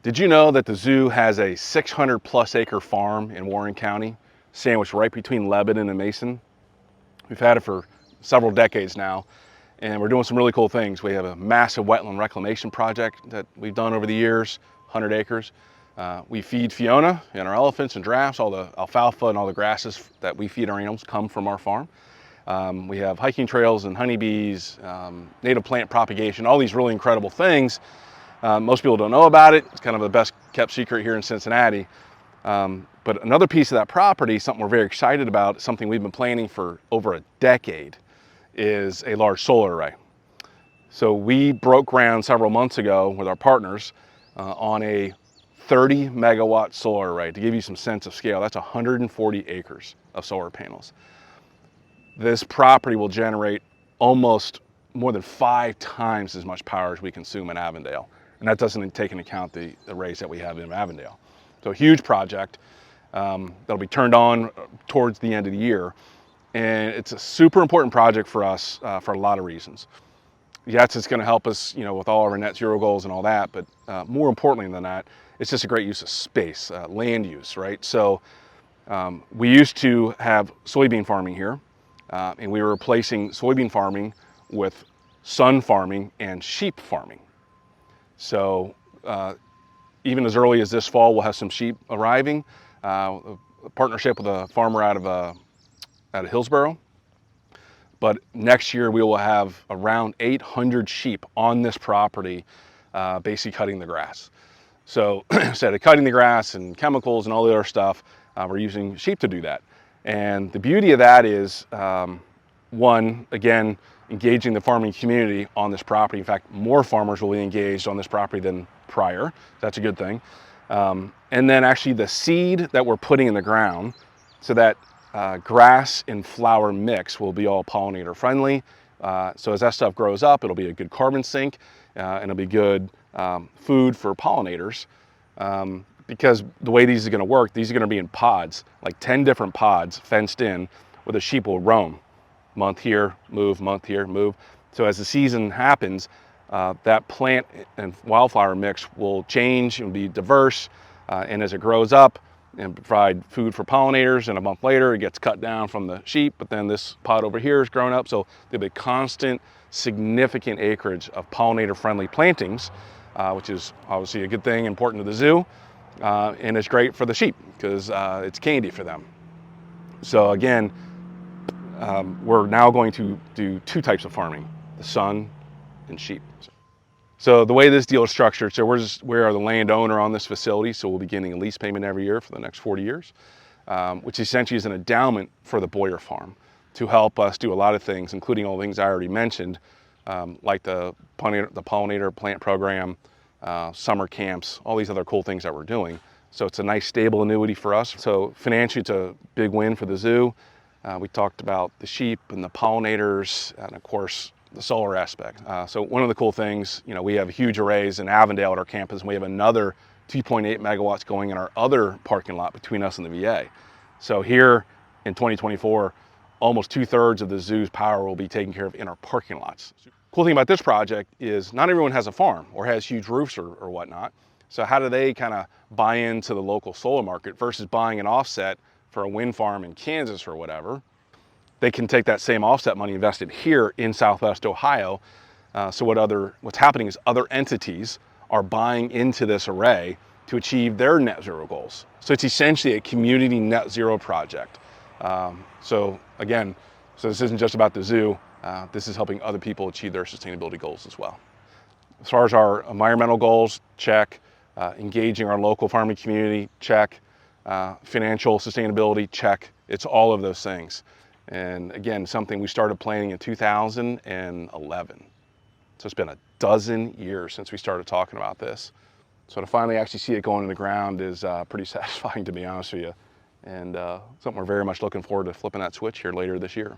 Did you know that the zoo has a 600 plus acre farm in Warren County, sandwiched right between Lebanon and Mason? We've had it for several decades now, and we're doing some really cool things. We have a massive wetland reclamation project that we've done over the years, 100 acres. We feed Fiona and our elephants and giraffes. All the alfalfa and all the grasses that we feed our animals come from our farm. We have hiking trails and honeybees, native plant propagation, all these really incredible things. Most people don't know about it. It's kind of the best kept secret here in Cincinnati. But another piece of that property, something we're very excited about, something we've been planning for over a decade, is a large solar array. So we broke ground several months ago with our partners on a 30 megawatt solar array. To give you some sense of scale, that's 140 acres of solar panels. This property will generate almost more than 5 times as much power as we consume in Avondale. And that doesn't take into account the arrays that we have in Avondale. So a huge project that'll be turned on towards the end of the year. And it's a super important project for us for a lot of reasons. Yes, it's going to help us, with all of our net zero goals and all that, but more importantly than that, it's just a great use of space, land use, right? So we used to have soybean farming here, and we were replacing soybean farming with sun farming and sheep farming. So even as early as this fall, we'll have some sheep arriving. A partnership with a farmer out of Hillsboro. But next year we will have around 800 sheep on this property, basically cutting the grass. So instead of cutting the grass and chemicals and all the other stuff, we're using sheep to do that. And the beauty of that is, one, again, engaging the farming community on this property. In fact, more farmers will be engaged on this property than prior. That's a good thing. And then actually the seed that we're putting in the ground, so that grass and flower mix will be all pollinator friendly. So as that stuff grows up, it'll be a good carbon sink, and it'll be good food for pollinators. Because the way these are going to work, these are going to be in pods, like 10 different pods fenced in, where the sheep will roam. Month here, move, month here, move. So as the season happens, that plant and wildflower mix will change and be diverse. And as it grows up and provide food for pollinators, and a month later it gets cut down from the sheep, but then this pod over here is grown up. So there'll be constant, significant acreage of pollinator-friendly plantings, which is obviously a good thing, important to the zoo. And it's great for the sheep because it's candy for them. So again, we're now going to do 2 types of farming, the sun and sheep. So the way this deal is structured, so we are the landowner on this facility, so we'll be getting a lease payment every year for the next 40 years, which essentially is an endowment for the Bowyer farm to help us do a lot of things, including all the things I already mentioned, like the pollinator plant program, summer camps, all these other cool things that we're doing. So it's a nice stable annuity for us. So financially, it's a big win for the zoo. We talked about the sheep and the pollinators, and of course, the solar aspect. So one of the cool things, we have huge arrays in Avondale at our campus, and we have another 2.8 megawatts going in our other parking lot between us and the VA. So here in 2024, almost 2/3 of the zoo's power will be taken care of in our parking lots. Cool thing about this project is not everyone has a farm or has huge roofs or whatnot. So how do they kind of buy into the local solar market versus buying an offset for a wind farm in Kansas or whatever? They can take that same offset money invested here in Southwest Ohio. So what's happening is other entities are buying into this array to achieve their net zero goals. So it's essentially a community net zero project. So again, this isn't just about the zoo. This is helping other people achieve their sustainability goals as well. As far as our environmental goals, check. Engaging our local farming community, check. Financial sustainability, check. It's all of those things. And again, something we started planning in 2011. So it's been a dozen years since we started talking about this. So to finally actually see it going in the ground is pretty satisfying, to be honest with you. And something we're very much looking forward to flipping that switch here later this year.